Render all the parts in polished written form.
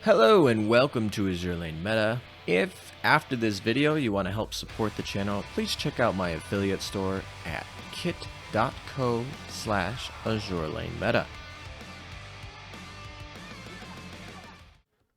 Hello and welcome to Azur Lane Meta. If after this video you want to help support the channel, please check out my affiliate store at kit.co/AzurLaneMeta.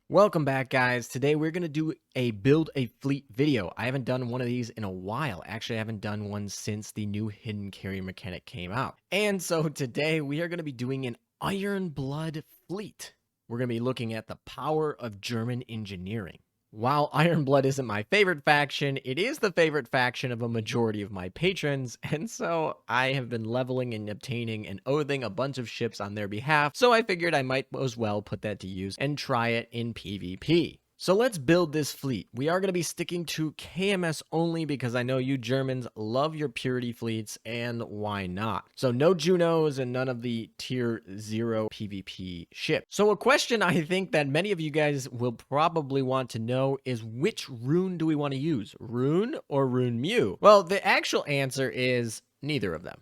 Welcome back, guys. Today we're going to do a build a fleet video. I haven't done one of these in a while. Actually, I haven't done one since the new hidden carrier mechanic came out. And so today we are going to be doing an Iron Blood fleet. We're going to be looking at the power of German engineering. While Iron Blood isn't my favorite faction, it is the favorite faction of a majority of my patrons, and so I have been leveling and obtaining and oathing a bunch of ships on their behalf, so I figured I might as well put that to use and try it in PvP. So let's build this fleet. We are going to be sticking to KMS only because I know you Germans love your purity fleets, and why not? So no Junos and none of the tier 0 PvP ships. So a question I think that many of you guys will probably want to know is, which rune do we want to use? Rune or Rune Mew? Well, the actual answer is neither of them.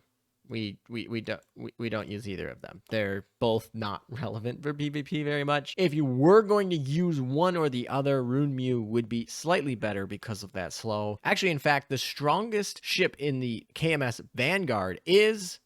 We don't use either of them. They're both not relevant for PvP very much. If you were going to use one or the other, Rune Mew would be slightly better because of that slow. Actually, in fact, the strongest ship in the KMS Vanguard is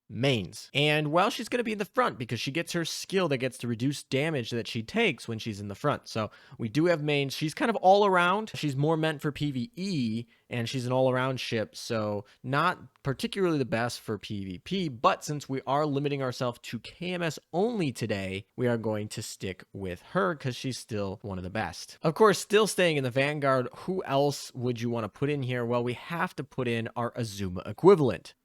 Mains. And well, she's going to be in the front because she gets her skill that gets to reduce damage that she takes when she's in the front. So we do have Mains. She's kind of all around. She's more meant for PvE, and she's an all-around ship, so not particularly the best for PvP, but since we are limiting ourselves to KMS only today, we are going to stick with her because she's still one of the best. Of course, still staying in the Vanguard, who else would you want to put in here? Well, we have to put in our Azuma equivalent,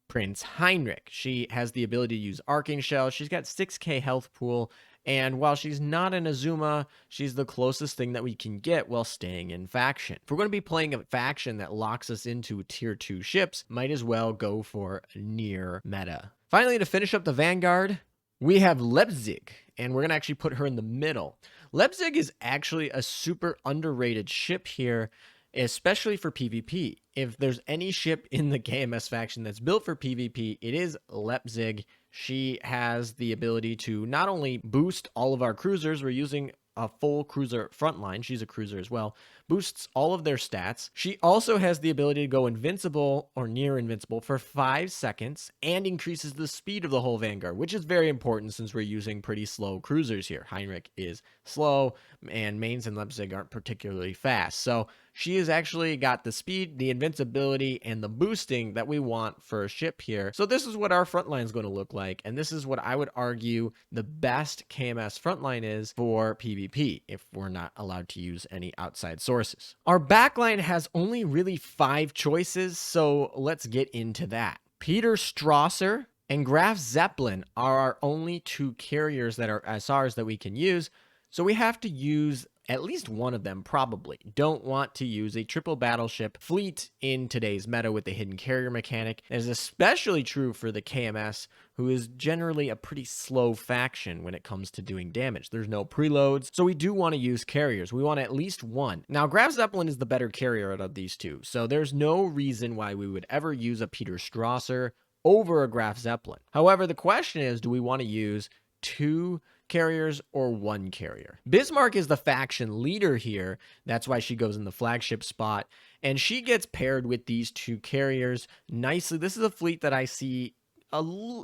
Prince Heinrich. She has the ability to use Arcing Shell. She's got 6k health pool, and while she's not an Azuma, she's the closest thing that we can get while staying in faction. If we're going to be playing a faction that locks us into tier 2 ships, might as well go for near meta. Finally, to finish up the Vanguard, we have Leipzig, and we're going to actually put her in the middle. Leipzig is actually a super underrated ship here, especially for PvP. If there's any ship in the KMS faction that's built for PvP, it is Leipzig. She has the ability to not only boost all of our cruisers, we're using a full cruiser frontline, she's a cruiser as well, boosts all of their stats. She also has the ability to go invincible or near invincible for 5 seconds and increases the speed of the whole Vanguard, which is very important since we're using pretty slow cruisers here. Heinrich is slow, and Mainz and Leipzig aren't particularly fast. So she has actually got the speed, the invincibility, and the boosting that we want for a ship here. So this is what our frontline is going to look like, and this is what I would argue the best KMS frontline is for PvP, if we're not allowed to use any outside sources. Our backline has only really 5 choices, so let's get into that. Peter Strasser and Graf Zeppelin are our only 2 carriers that are SRs that we can use, so we have to use at least one of them. Probably don't want to use a triple battleship fleet in today's meta with the hidden carrier mechanic. That is especially true for the KMS, who is generally a pretty slow faction when it comes to doing damage. There's no preloads, so we do want to use carriers. We want at least one. Now, Graf Zeppelin is the better carrier out of these 2, so there's no reason why we would ever use a Peter Strasser over a Graf Zeppelin. However, the question is, do we want to use 2 carriers or 1 carrier? Bismarck is the faction leader here. That's why she goes in the flagship spot, and she gets paired with these 2 carriers nicely. This is a fleet that I see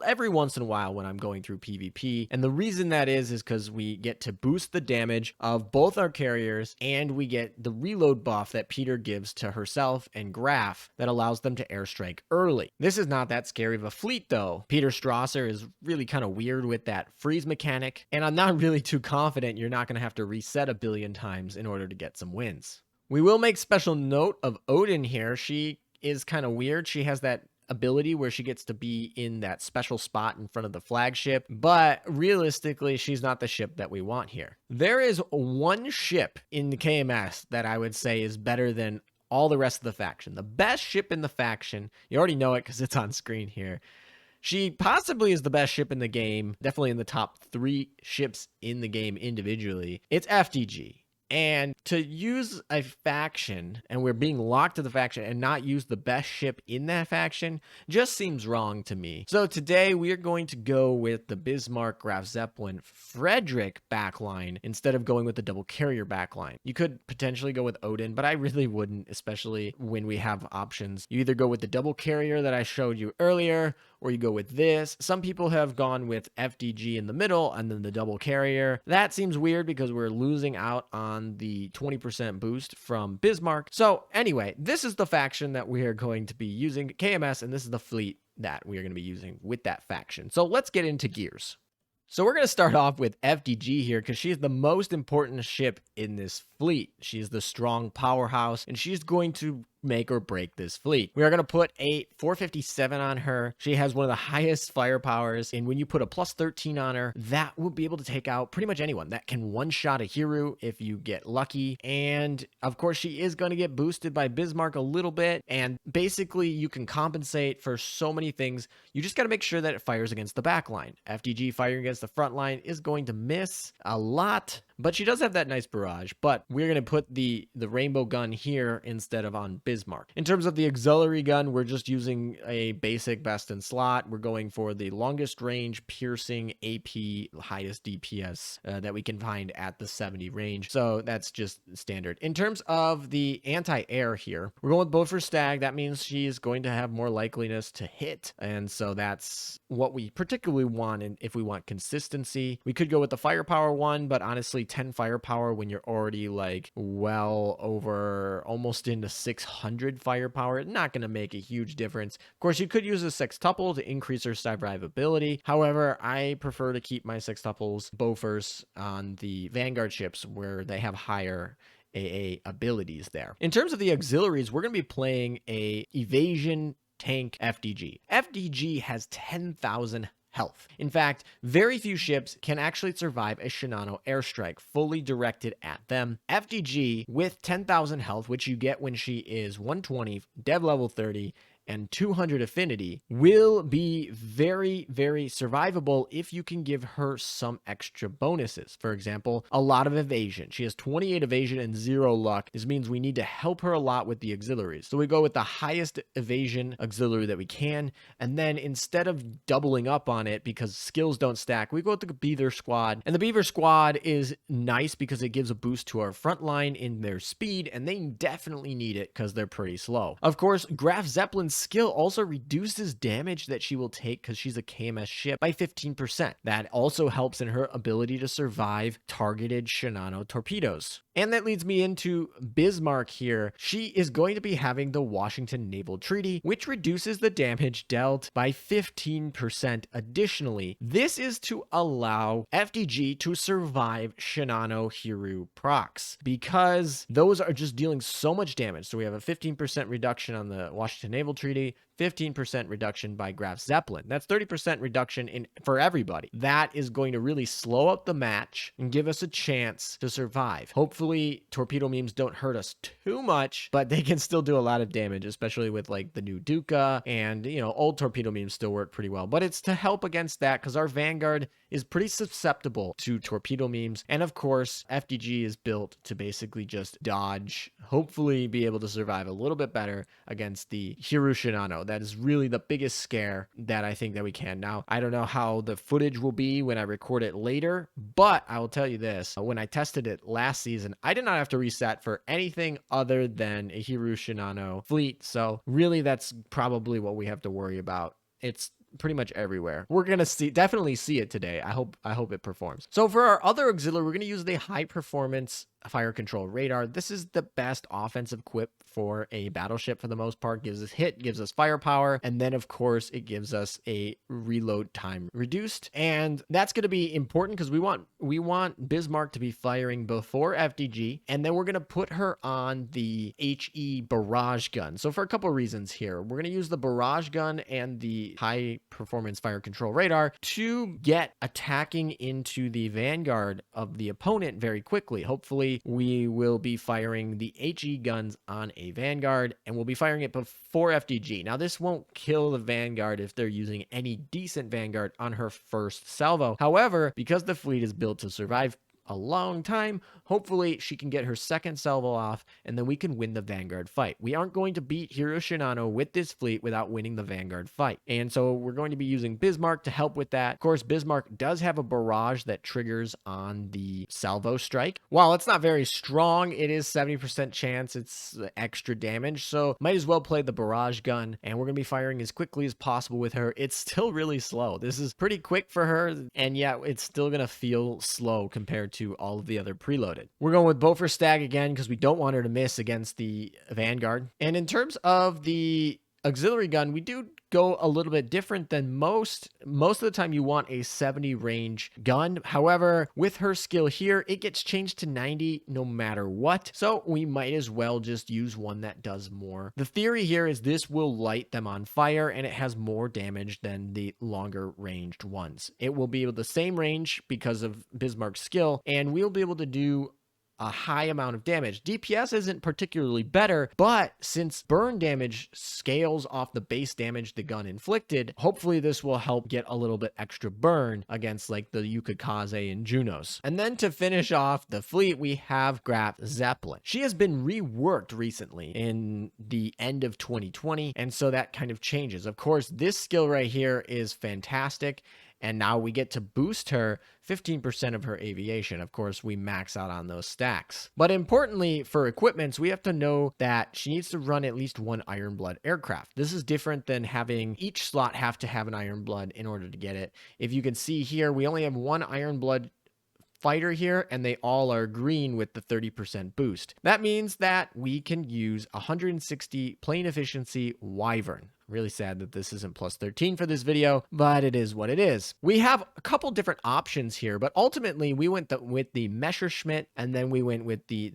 every once in a while when I'm going through PvP, and the reason that is because we get to boost the damage of both our carriers, and we get the reload buff that Peter gives to herself and Graf that allows them to airstrike early. This is not that scary of a fleet though. Peter Strasser is really kind of weird with that freeze mechanic, and I'm not really too confident you're not going to have to reset a billion times in order to get some wins. We will make special note of Odin here. She is kind of weird. She has that ability where she gets to be in that special spot in front of the flagship, but realistically, she's not the ship that we want here. There is one ship in the KMS that I would say is better than all the rest of the faction. The best ship in the faction, you already know it because it's on screen here. She possibly is the best ship in the game, definitely in the top 3 ships in the game individually. It's FDG. And to use a faction, and we're being locked to the faction and not use the best ship in that faction, just seems wrong to me. So today we are going to go with the Bismarck, Graf Zeppelin, Frederick backline instead of going with the double carrier backline. You could potentially go with Odin, but I really wouldn't, especially when we have options. You either go with the double carrier that I showed you earlier, or you go with this. Some people have gone with FDG in the middle and then the double carrier. That seems weird because we're losing out on the 20% boost from Bismarck. So anyway, this is the faction that we are going to be using, KMS, and this is the fleet that we are going to be using with that faction. So let's get into gears. So we're going to start off with FDG here because she's the most important ship in this fleet. She's the strong powerhouse, and she's going to make or break this fleet. We are going to put a 457 on her. She has one of the highest firepowers, and when you put a plus 13 on her, that will be able to take out pretty much anyone. That can one-shot a Hiru if you get lucky, and of course she is going to get boosted by Bismarck a little bit, and basically you can compensate for so many things. You just got to make sure that it fires against the back line. FDG firing against the front line is going to miss a lot, but she does have that nice barrage. But we're going to put the rainbow gun here instead of on Bismarck. In terms of the auxiliary gun, we're just using a basic best in slot. We're going for the longest range piercing AP, highest DPS that we can find at the 70 range. So that's just standard. In terms of the anti-air here, we're going with Beaufort Stag. That means she's going to have more likeliness to hit. And so that's what we particularly want. And if we want consistency, we could go with the firepower one, but honestly, 10 firepower when you're already like well over almost into 600 firepower, not going to make a huge difference. Of course, you could use a sextuple to increase her survivability. However, I prefer to keep my sextuples Beauforts on the Vanguard ships where they have higher AA abilities there. In terms of the auxiliaries, we're going to be playing a evasion tank FDG. FDG has 10,000 health. In fact, very few ships can actually survive a Shinano airstrike fully directed at them. FDG with 10,000 health, which you get when she is 120, dev level 30, and 200 affinity, will be very, very survivable if you can give her some extra bonuses. For example, a lot of evasion. She has 28 evasion and 0 luck. This means we need to help her a lot with the auxiliaries. So we go with the highest evasion auxiliary that we can, and then instead of doubling up on it because skills don't stack, we go with the Beaver Squad. And the Beaver Squad is nice because it gives a boost to our front line in their speed, and they definitely need it because they're pretty slow. Of course, Graf Zeppelin's skill also reduces damage that she will take because she's a KMS ship by 15%. That also helps in her ability to survive targeted Shinano torpedoes. And that leads me into Bismarck here. She is going to be having the Washington Naval Treaty, which reduces the damage dealt by 15% additionally. This is to allow FDG to survive Shinano Hiru procs because those are just dealing so much damage. So we have a 15% reduction on the Washington Naval Treaty, 15% reduction by Graf Zeppelin. That's 30% reduction for everybody. That is going to really slow up the match and give us a chance to survive. Hopefully, torpedo memes don't hurt us too much, but they can still do a lot of damage, especially with like the new Duca, and old torpedo memes still work pretty well. But it's to help against that because our Vanguard is pretty susceptible to torpedo memes. And of course, FDG is built to basically just dodge, hopefully be able to survive a little bit better against the Hiru Shinano. That is really the biggest scare that I think that we can. Now, I don't know how the footage will be when I record it later, but I will tell you this. When I tested it last season, I did not have to reset for anything other than a Hiru Shinano fleet. So really, that's probably what we have to worry about. It's pretty much everywhere. We're gonna definitely see it today. I hope it performs. So for our other auxiliary, we're gonna use the high performance fire control radar. This is the best offensive equip for a battleship for the most part. Gives us hit, gives us firepower, and then of course it gives us a reload time reduced. And that's going to be important because we want Bismarck to be firing before FDG, and then we're going to put her on the HE barrage gun. So for a couple of reasons here, we're going to use the barrage gun and the high performance fire control radar to get attacking into the vanguard of the opponent very quickly. Hopefully we will be firing the HE guns on a Vanguard, and we'll be firing it before FDG. Now, this won't kill the Vanguard if they're using any decent Vanguard on her first salvo. However, because the fleet is built to survive a long time. Hopefully she can get her second salvo off, and then we can win the Vanguard fight. We aren't going to beat Hero Shinano with this fleet without winning the Vanguard fight. And so we're going to be using Bismarck to help with that. Of course, Bismarck does have a barrage that triggers on the salvo strike. While it's not very strong, it is 70% chance it's extra damage. So might as well play the barrage gun, and we're going to be firing as quickly as possible with her. It's still really slow. This is pretty quick for her, and yet it's still going to feel slow compared to all of the other preloaded. We're going with Beaufort Stag again because we don't want her to miss against the Vanguard. And in terms of the auxiliary gun, we do go a little bit different than most. Most of the time you want a 70 range gun. However, with her skill here, it gets changed to 90 no matter what. So we might as well just use one that does more. The theory here is this will light them on fire, and it has more damage than the longer ranged ones. It will be the same range because of Bismarck's skill, and we'll be able to do a high amount of damage. DPS isn't particularly better, but since burn damage scales off the base damage the gun inflicted, hopefully this will help get a little bit extra burn against like the Yukikaze and Junos. And then to finish off the fleet, we have Graf Zeppelin. She has been reworked recently in the end of 2020, and so that kind of changes. Of course, this skill right here is fantastic, and now we get to boost her 15% of her aviation. Of course, we max out on those stacks. But importantly, for equipments, we have to know that she needs to run at least one Ironblood aircraft. This is different than having each slot have to have an Ironblood in order to get it. If you can see here, we only have one Ironblood fighter here, and they all are green with the 30% boost. That means that we can use 160 plane efficiency Wyvern. Really sad that this isn't plus 13 for this video, but it is what it is. We have a couple different options here, but ultimately we went with the Messerschmitt, and then we went with the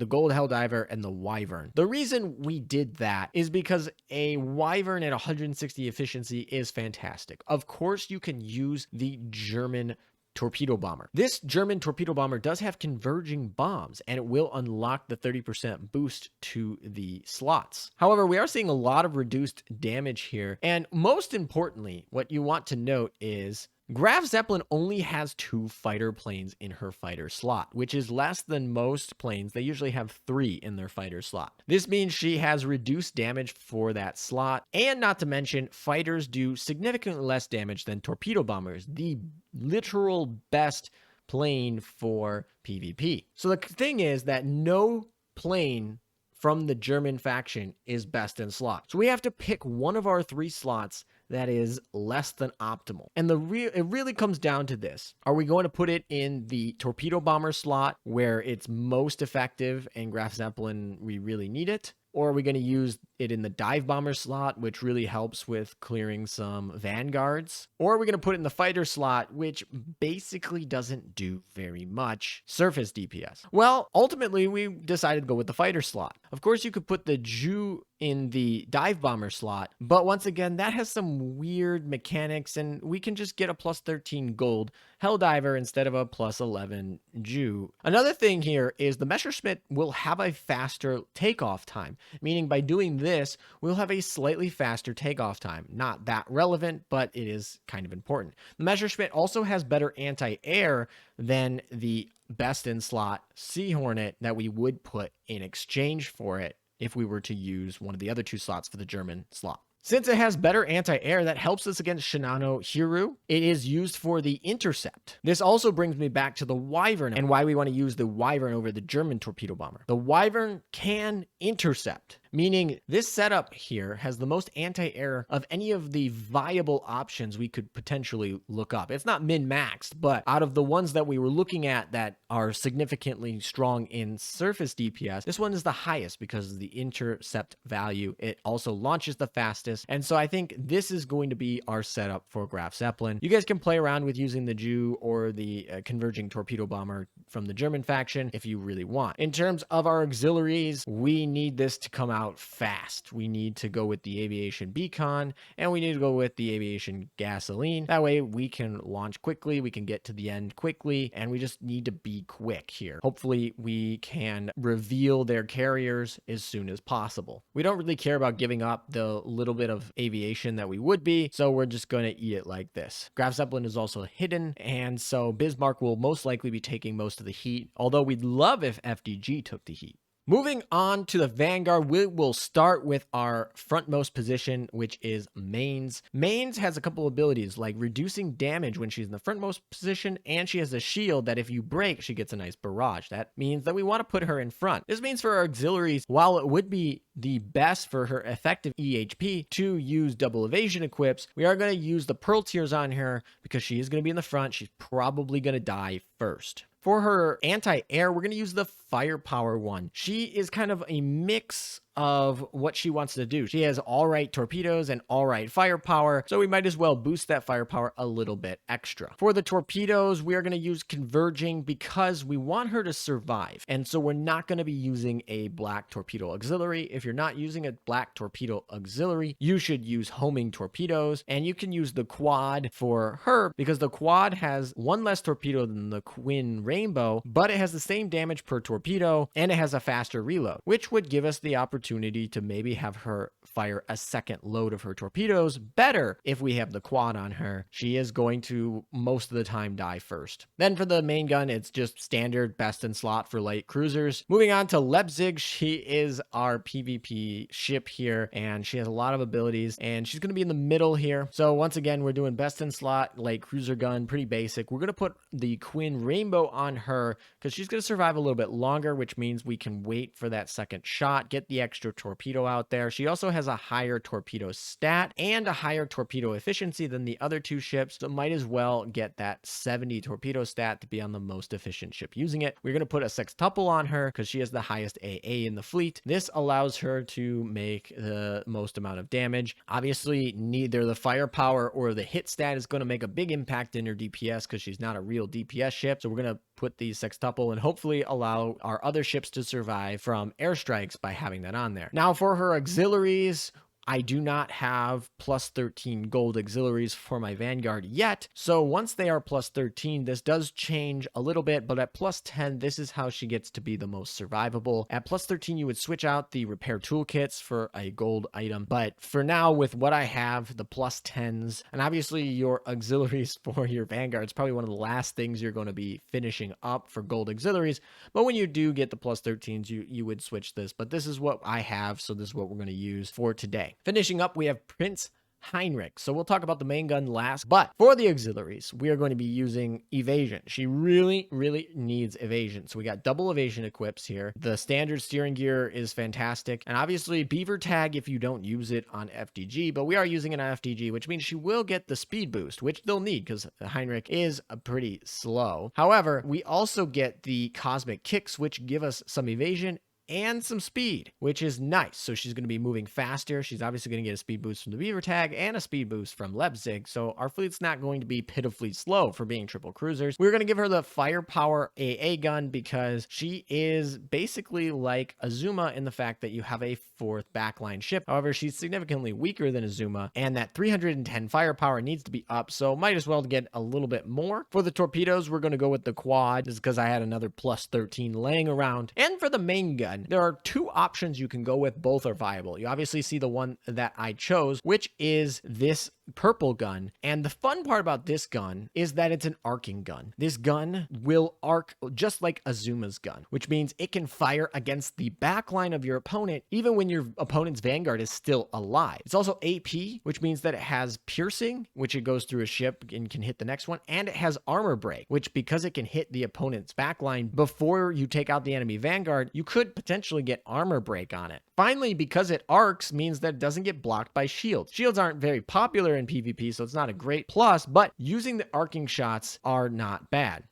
gold Helldiver and the Wyvern. The reason we did that is because a Wyvern at 160 efficiency is fantastic. Of course, you can use the German torpedo bomber. This German torpedo bomber does have converging bombs, and it will unlock the 30% boost to the slots. However, we are seeing a lot of reduced damage here, and most importantly, what you want to note is Graf Zeppelin only has 2 fighter planes in her fighter slot, which is less than most planes. They usually have 3 in their fighter slot. This means she has reduced damage for that slot, and not to mention, fighters do significantly less damage than torpedo bombers, the literal best plane for PvP. So the thing is that no plane from the German faction is best in slot. So we have to pick one of our 3 slots that is less than optimal. And it really comes down to this. Are we going to put it in the torpedo bomber slot where it's most effective and Graf Zeppelin, we really need it? Or are we going to use it in the dive bomber slot, which really helps with clearing some vanguards? Or are we going to put it in the fighter slot, which basically doesn't do very much surface DPS? Well, ultimately, we decided to go with the fighter slot. Of course, you could put the Ju in the dive bomber slot, but once again, that has some weird mechanics, and we can just get a plus 13 gold Helldiver instead of a plus 11 Ju. Another thing here is the Messerschmitt will have a faster takeoff time, meaning by doing this, we'll have a slightly faster takeoff time. Not that relevant, but it is kind of important. The Messerschmitt also has better anti-air than the best in slot Sea Hornet that we would put in exchange for it if we were to use one of the other 2 slots for the German slot. Since it has better anti-air, that helps us against Shinano Hiru. It is used for the intercept. This also brings me back to the Wyvern and why we want to use the Wyvern over the German torpedo bomber. The Wyvern can intercept, meaning this setup here has the most anti-air of any of the viable options we could potentially look up. It's not min-maxed, but out of the ones that we were looking at that are significantly strong in surface DPS, this one is the highest because of the intercept value. It also launches the fastest. And so I think this is going to be our setup for Graf Zeppelin. You guys can play around with using the Ju or the converging torpedo bomber from the German faction if you really want. In terms of our auxiliaries, we need this to come out out fast. We need to go with the aviation beacon, and we need to go with the aviation gasoline. That way we can launch quickly, we can get to the end quickly, and we just need to be quick here. Hopefully we can reveal their carriers as soon as possible. We don't really care about giving up the little bit of aviation that we would be, so we're just going to eat it like this. Graf Zeppelin is also hidden, and so Bismarck will most likely be taking most of the heat, although we'd love if FDG took the heat. Moving on to the Vanguard, we will start with our frontmost position, which is Mains. Mains has a couple abilities, like reducing damage when she's in the frontmost position, and she has a shield that if you break, she gets a nice barrage. That means that we want to put her in front. This means for our auxiliaries, while it would be the best for her effective EHP to use double evasion equips, we are going to use the Pearl Tiers on her because she is going to be in the front. She's probably going to die first. For her anti-air, we're going to use the firepower one. She is kind of a mix of what she wants to do. She has all right torpedoes and all right firepower, so we might as well boost that firepower a little bit extra. For the torpedoes, we are going to use converging because we want her to survive, and so we're not going to be using a black torpedo auxiliary. If you're not using a black torpedo auxiliary, you should use homing torpedoes, and you can use the quad for her because the quad has one less torpedo than the Twin Rainbow, but it has the same damage per torpedo, and it has a faster reload, which would give us the opportunity to maybe have her fire a second load of her torpedoes better if we have the quad on her. She is going to most of the time die first. Then for the main gun, it's just standard best in slot for light cruisers. Moving on to Leipzig, she is our PvP ship here, and she has a lot of abilities, and she's going to be in the middle here. So once again, we're doing best in slot, light cruiser gun, pretty basic. We're going to put the Twin Rainbow on her because she's going to survive a little bit longer, which means we can wait for that second shot, get the extra torpedo out there. She also has a higher torpedo stat and a higher torpedo efficiency than the other two ships, so might as well get that 70 torpedo stat to be on the most efficient ship using it. We're going to put a sextuple on her because she has the highest AA in the fleet. This allows her to make the most amount of damage. Obviously, neither the firepower or the hit stat is going to make a big impact in her DPS because she's not a real DPS ship, so we're going to put the sextuple and hopefully allow our other ships to survive from airstrikes by having that on there. Now for her auxiliaries, I do not have plus 13 gold auxiliaries for my Vanguard yet. So once they are plus 13, this does change a little bit, but at plus 10, this is how she gets to be the most survivable. At plus 13, you would switch out the repair toolkits for a gold item. But for now, with what I have, the plus 10s, and obviously your auxiliaries for your Vanguard is probably one of the last things you're going to be finishing up for gold auxiliaries. But when you do get the plus 13s, you would switch this. But this is what I have, so this is what we're going to use for today. Finishing up, we have Prince Heinrich. So we'll talk about the main gun last, but for the auxiliaries, we are going to be using evasion. She really needs evasion. So we got double evasion equips here. The standard steering gear is fantastic. And obviously beaver tag if you don't use it on FDG, but we are using it on FDG, which means she will get the speed boost, which they'll need because Heinrich is pretty slow. However, we also get the cosmic kicks, which give us some evasion and some speed, which is nice. So she's going to be moving faster. She's obviously going to get a speed boost from the beaver tag and a speed boost from Leipzig. So our fleet's not going to be pitifully slow for being triple cruisers. We're going to give her the firepower AA gun because she is basically like Azuma in the fact that you have a fourth backline ship. However, she's significantly weaker than Azuma, and that 310 firepower needs to be up. So might as well get a little bit more. For the torpedoes, we're going to go with the quad just because I had another plus 13 laying around. And for the main gun, there are two options you can go with. Both are viable. You obviously see the one that I chose, which is this purple gun. And the fun part about this gun is that it's an arcing gun. This gun will arc just like Azuma's gun, which means it can fire against the backline of your opponent even when your opponent's Vanguard is still alive. It's also AP, which means that it has piercing, which it goes through a ship and can hit the next one, and it has armor break, which because it can hit the opponent's backline before you take out the enemy Vanguard, you could potentially get armor break on it. Finally, because it arcs means that it doesn't get blocked by shields. Shields aren't very popular in PvP, so it's not a great plus, but using the arcing shots are not bad.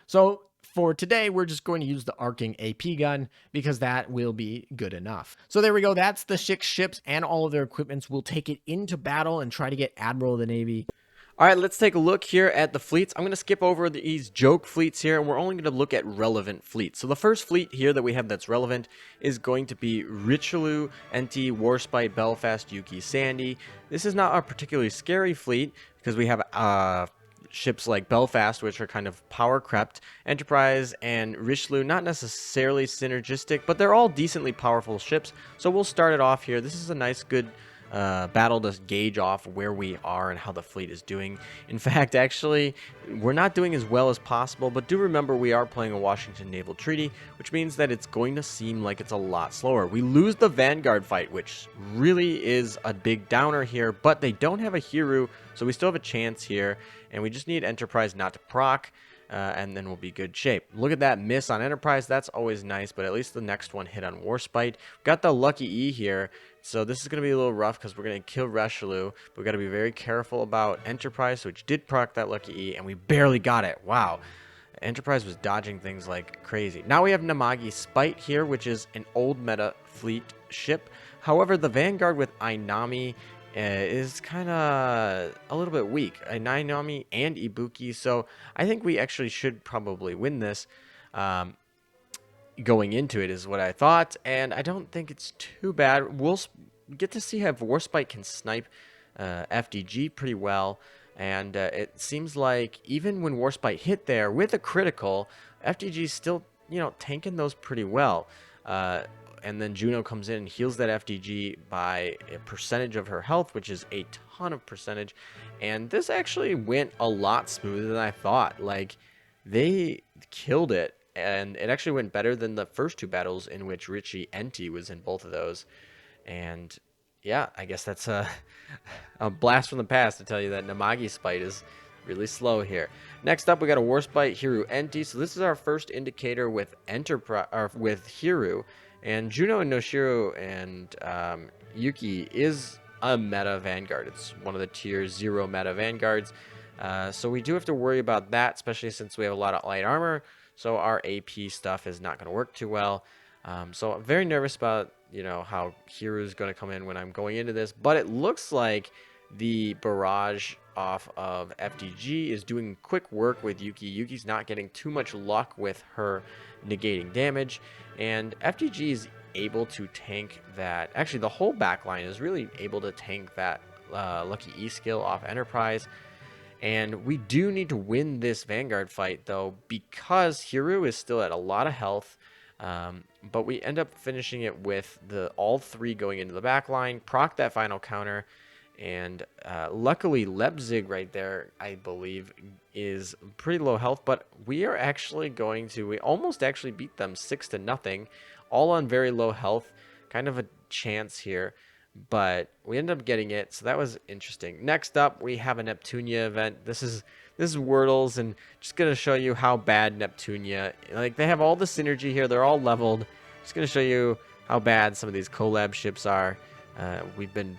So for today, we're just going to use the arcing AP gun because that will be good enough. So there we go. That's the 6 ships and all of their equipments. We'll take it into battle and try to get Admiral of the Navy. All right, let's take a look here at the fleets. I'm going to skip over these joke fleets here, and we're only going to look at relevant fleets. So the first fleet here that we have that's relevant is going to be Richelieu, NT, Warspite, Belfast, Yuki, Sandy. This is not a particularly scary fleet because we have ships like Belfast, which are kind of power crept. Enterprise and Richelieu, not necessarily synergistic, but they're all decently powerful ships. So we'll start it off here. This is a nice, good battle to gauge off where we are and how the fleet is doing. In fact, actually, we're not doing as well as possible, but do remember we are playing a Washington Naval Treaty, which means that it's going to seem like it's a lot slower. We lose the Vanguard fight, which really is a big downer here, but they don't have a Hiru, so we still have a chance here, and we just need Enterprise not to proc. And then we'll be good shape. Look at that miss on Enterprise. That's always nice, but at least the next one hit on Warspite. Got the Lucky E here, so this is going to be a little rough because we're going to kill Richelieu. But we got to be very careful about Enterprise, which did proc that Lucky E, and we barely got it. Wow. Enterprise was dodging things like crazy. Now we have Namagi Spite here, which is an old meta fleet ship. However, the Vanguard with Ainami is kind of a little bit weak. Ainami and Ibuki, so I think we actually should probably win this. Going into it is what I thought, and I don't think it's too bad. We'll get to see how Warspite can snipe FDG pretty well, and it seems like even when Warspite hit there with a critical, FDG's still, tanking those pretty well. And then Juno comes in and heals that FDG by a percentage of her health, which is a ton of percentage. And this actually went a lot smoother than I thought. Like, they killed it. And it actually went better than the first 2 battles in which Richie Enti was in both of those. And yeah, I guess that's a blast from the past to tell you that Namagi Spite is really slow here. Next up, we got a Warspite Hiru Enti. So this is our first indicator with Hiru. And Juno and Noshiro and Yuki is a meta Vanguard. It's one of the tier 0 meta Vanguards. So we do have to worry about that, especially since we have a lot of light armor. So our AP stuff is not going to work too well. So I'm very nervous about, how Hiru is going to come in when I'm going into this. But it looks like the barrage off of FDG is doing quick work with Yuki. Yuki's not getting too much luck with her negating damage, and FDG is able to tank that. Actually, the whole backline is really able to tank that Lucky E skill off Enterprise. And we do need to win this Vanguard fight, though, because Hiru is still at a lot of health. But we end up finishing it with all 3 going into the backline, proc that final counter, and luckily Leipzig right there, I believe, is pretty low health, but we are actually we almost actually beat them 6-0, all on very low health. Kind of a chance here, but we ended up getting it, so that was interesting. Next up, we have a Neptunia event. This is Wordles, and just gonna show you how bad Neptunia, like, they have all the synergy here, they're all leveled. Just gonna show you how bad some of these collab ships are. We've been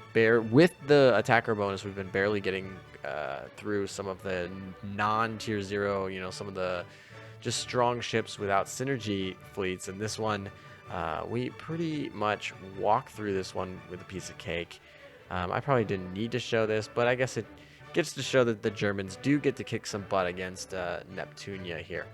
with the attacker bonus, we've been barely getting through some of the non-tier 0, some of the just strong ships without synergy fleets, and this one we pretty much walk through this one with a piece of cake. I probably didn't need to show this, but I guess it gets to show that the Germans do get to kick some butt against Neptunia here.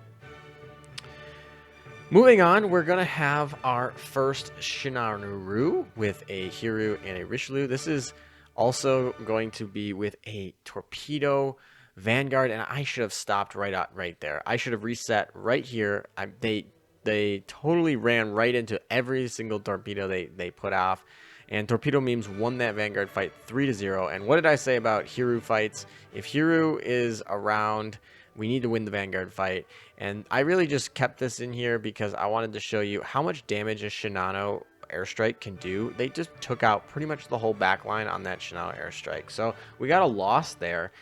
Moving on, we're going to have our first Shinaruru with a Hiru and a Richelieu. This is also going to be with a Torpedo Vanguard, and I should have stopped right there. I should have reset right here. They totally ran right into every single torpedo they put off, and Torpedo Memes won that Vanguard fight 3-0. And what did I say about Hiru fights? If Hiru is around, we need to win the Vanguard fight. And I really just kept this in here because I wanted to show you how much damage a Shinano airstrike can do. They just took out pretty much the whole backline on that Shinano airstrike. So we got a loss there.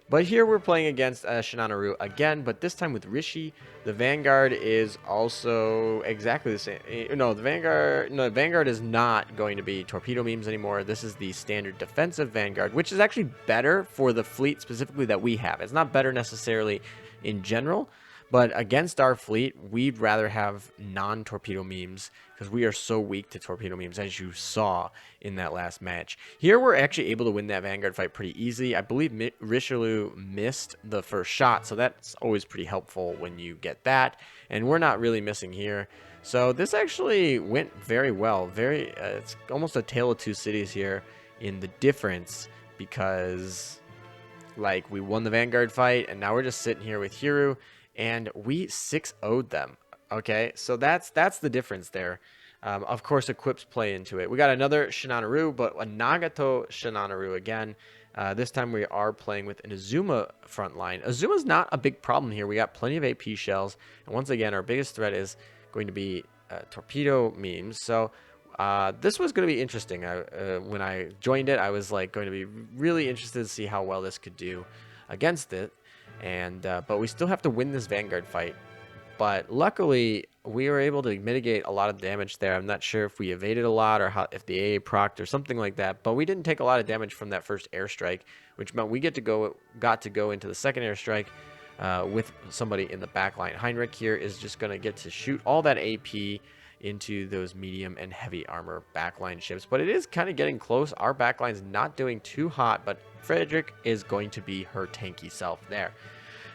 But here we're playing against Shinanoru again, but this time with Rishi. The Vanguard is also exactly the same. The Vanguard is not going to be Torpedo Memes anymore. This is the standard defensive Vanguard, which is actually better for the fleet specifically that we have. It's not better necessarily in general, But against our fleet, we'd rather have non-torpedo memes because we are so weak to torpedo memes, as you saw in that last match. Here, we're actually able to win that Vanguard fight pretty easy. I believe Richelieu missed the first shot, so that's always pretty helpful when you get that. And we're not really missing here. So this actually went very well. It's almost a tale of two cities here in the difference, because like we won the Vanguard fight and now we're just sitting here with Hiru and we 6-0'd them. Okay, so that's the difference there. Of course, equips play into it. We got another Shinanaru, but a Nagato Shinanaru again. This time we are playing with an Azuma front line. Azuma's not a big problem here. We got plenty of AP shells, and once again, our biggest threat is going to be torpedo memes. So this was going to be interesting. When I joined it, I was like going to be really interested to see how well this could do against it. And but we still have to win this Vanguard fight. But luckily, we were able to mitigate a lot of damage there. I'm not sure if we evaded a lot or if the AA procced or something like that. But we didn't take a lot of damage from that first airstrike, which meant we got to go into the second airstrike with somebody in the back line. Heinrich here is just going to get to shoot all that AP into those medium and heavy armor backline ships. But it is kind of getting close. Our backline's not doing too hot, but Frederick is going to be her tanky self there.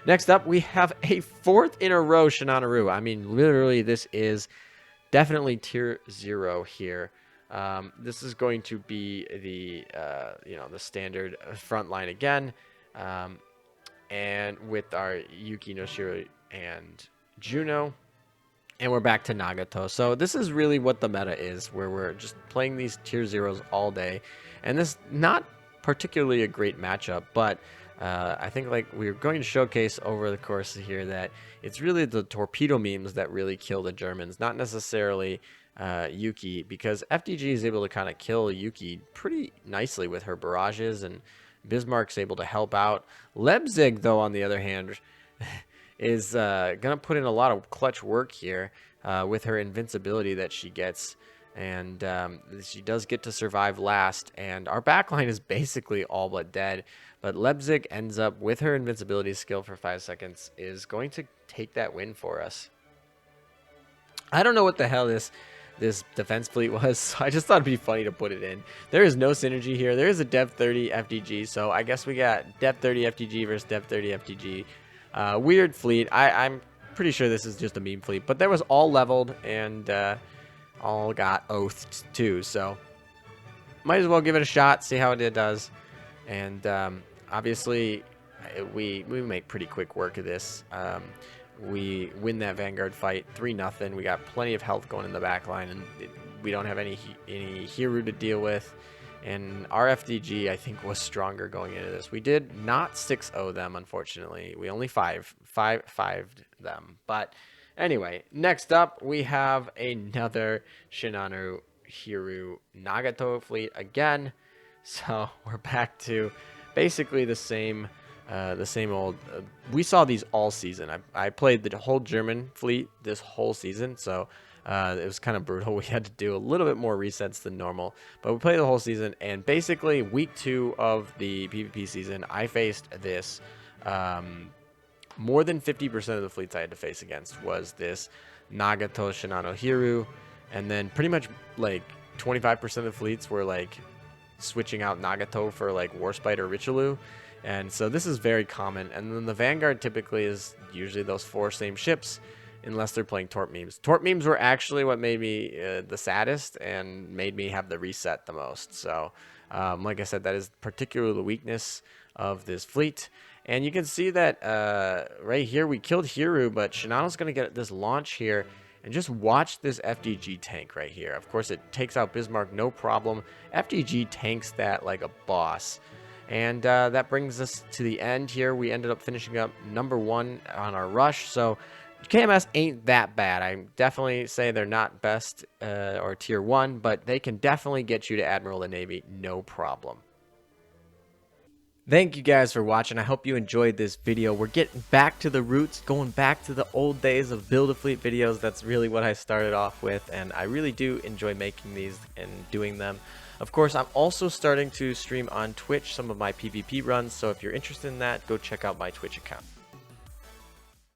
Next up, we have a 4th in a row Shinanaru. I mean, literally, this is definitely tier 0 here. This is going to be the the standard front line again, and with our Yuki Noshiro and Juno. And we're back to Nagato. So this is really what the meta is, where we're just playing these tier 0s all day. And this not particularly a great matchup, but I think like we're going to showcase over the course of here that it's really the torpedo memes that really kill the Germans, not necessarily Yuki, because FDG is able to kind of kill Yuki pretty nicely with her barrages, and Bismarck's able to help out. Leipzig, though, on the other hand, is going to put in a lot of clutch work here with her invincibility that she gets. And she does get to survive last. And our backline is basically all but dead. But Leipzig ends up, with her invincibility skill for 5 seconds, is going to take that win for us. I don't know what the hell this defense fleet was, so I just thought it'd be funny to put it in. There is no synergy here. There is a Dev 30 FDG, so I guess we got Dev 30 FDG versus Dev 30 FDG. Weird fleet. I'm pretty sure this is just a meme fleet, but there was all leveled and all got oathed too, so might as well give it a shot, see how it does. And obviously we make pretty quick work of this. We win that Vanguard fight 3-0. We got plenty of health going in the back line, and we don't have any Hiru to deal with. And our FDG, I think, was stronger going into this. We did not 6-0 them, unfortunately. We only 5-5'd them. But anyway, next up, we have another Shinanaru Hiru Nagato fleet again. So we're back to basically the same old. We saw these all season. I played the whole German fleet this whole season, so it was kind of brutal. We had to do a little bit more resets than normal, but we played the whole season. And basically, week 2 of the PvP season, I faced this. More than 50% of the fleets I had to face against was this Nagato Shinano Hiru, and then pretty much like 25% of the fleets were like switching out Nagato for like Warspite or Richelieu. And so this is very common. And then the Vanguard typically is usually those 4 same ships, unless they're playing Torp memes. Torp memes were actually what made me the saddest and made me have the reset the most. So like I said, that is particularly the weakness of this fleet. And you can see that right here we killed Hiru, but Shinano's going to get this launch here. And just watch this FDG tank right here. Of course, it takes out Bismarck, no problem. FDG tanks that like a boss. And that brings us to the end here. We ended up finishing up number 1 on our rush. So KMS ain't that bad. I definitely say they're not best or tier 1, but they can definitely get you to Admiral of Navy, no problem. Thank you guys for watching. I hope you enjoyed this video. We're getting back to the roots, going back to the old days of Build a Fleet videos. That's really what I started off with, and I really do enjoy making these and doing them. Of course, I'm also starting to stream on Twitch some of my PvP runs, so if you're interested in that, go check out my Twitch account.